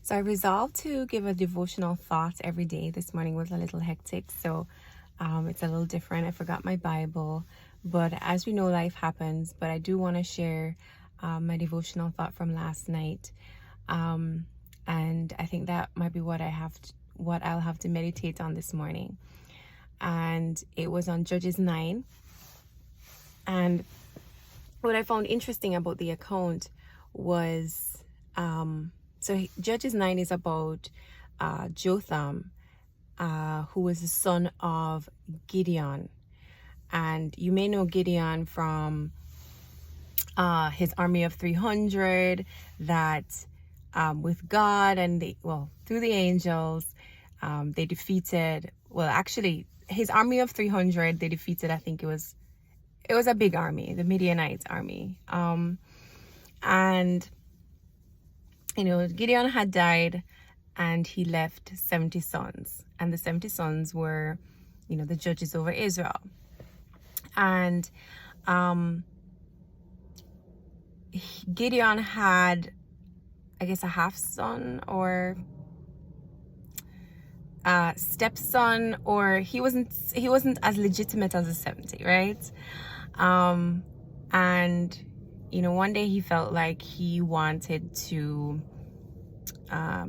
So I resolved to give a devotional thought every day. This morning was a little hectic, so it's a little different. I forgot my Bible, but as we know, life happens. But I do want to share my devotional thought from last night, and I think that might be what I'll have to meditate on this morning. And it was on Judges 9, and what I found interesting about the account was Judges 9 is about Jotham, who was the son of Gideon. And you may know Gideon from his army of 300 that with God and through the angels, they defeated, his army of 300, they defeated, I think it was a big army, the Midianites army. And Gideon had died and he left 70 sons. And the 70 sons were, the judges over Israel. And Gideon had, I guess, a half son or stepson, or he wasn't as legitimate as the 70, right? And one day he felt like he wanted to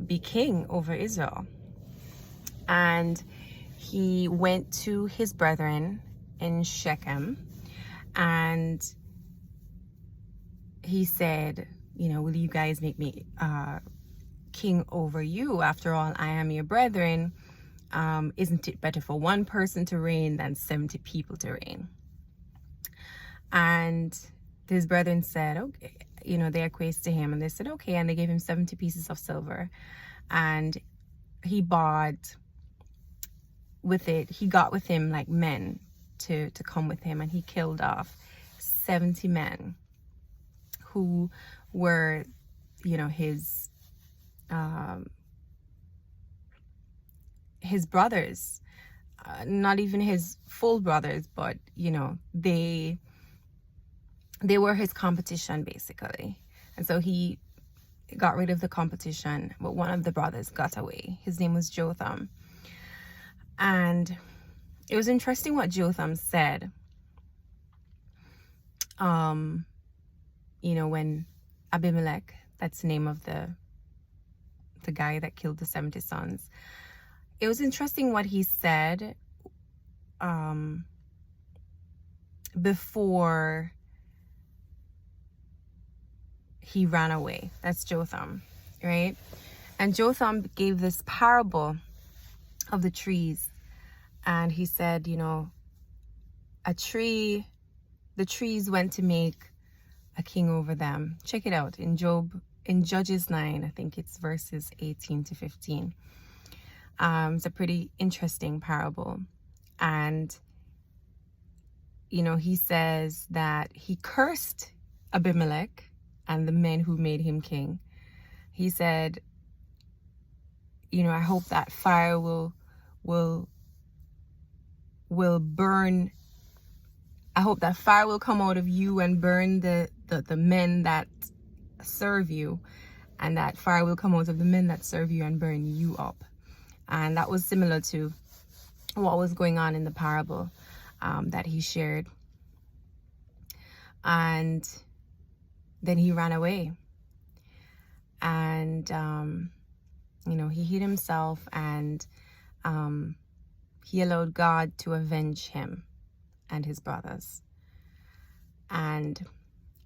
be king over Israel, and he went to his brethren in Shechem and he said, will you guys make me king over you? After all, I am your brethren. Isn't it better for one person to reign than 70 people to reign? And his brethren said, okay, they acquiesced to him, and they said, okay, and they gave him 70 pieces of silver, and he bought with it, he got with him like men to come with him, and he killed off 70 men who were, his brothers, not even his full brothers, but they were his competition basically. And so he got rid of the competition, but one of the brothers got away. His name was Jotham. And it was interesting what Jotham said. When Abimelech, that's the name of the guy that killed the 70 sons. It was interesting what he said before he ran away. That's Jotham, right? And Jotham gave this parable of the trees, and he said, the trees went to make a king over them. Check it out in Judges 9, I think it's verses 18 to 15. It's a pretty interesting parable. And he says that he cursed Abimelech and the men who made him king. He said, I hope that fire will burn. I hope that fire will come out of you and burn the men that serve you, and that fire will come out of the men that serve you and burn you up. And that was similar to what was going on in the parable that he shared. And then he ran away, and he hid himself, and he allowed God to avenge him and his brothers. And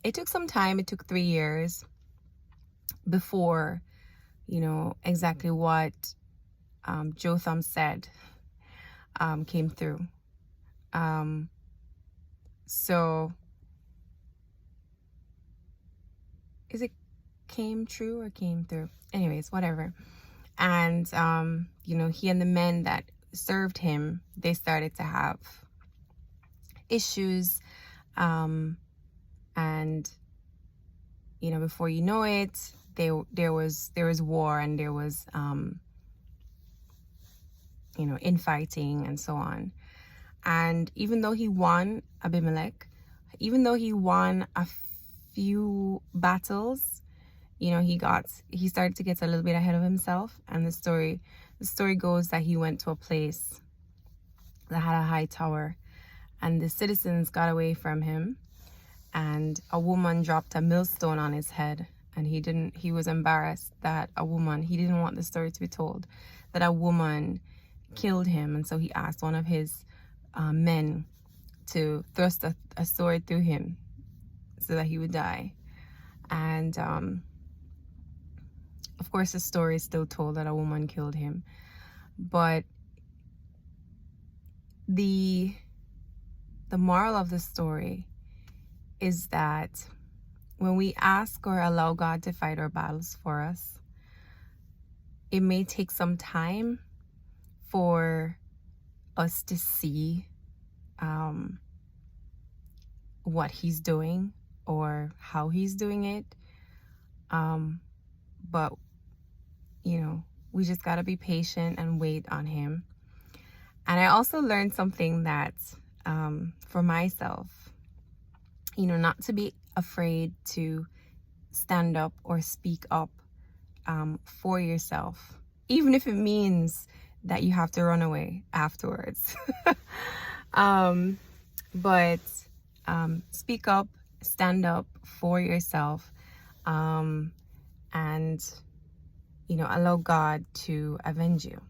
it took some time. It took 3 years before exactly what Jotham said came through. So is it came true or came through? Anyways, whatever. And he and the men that served him, they started to have issues, and before you know it, there was war, and there was infighting and so on. And even though he won Abimelech, even though he won a few battles, you know, he started to get a little bit ahead of himself. And the story goes that he went to a place that had a high tower, and the citizens got away from him, and a woman dropped a millstone on his head, and he was embarrassed that he didn't want the story to be told that a woman killed him. And so he asked one of his men to thrust a sword through him so that he would die. And of course the story is still told that a woman killed him. But the moral of the story is that when we ask or allow God to fight our battles for us, it may take some time for us to see what he's doing or how he's doing it. But, you know, we just got to be patient and wait on him. And I also learned something that for myself, you know, not to be afraid to stand up or speak up for yourself, even if it means that you have to run away afterwards. But speak up, stand up for yourself, and, you know, allow God to avenge you.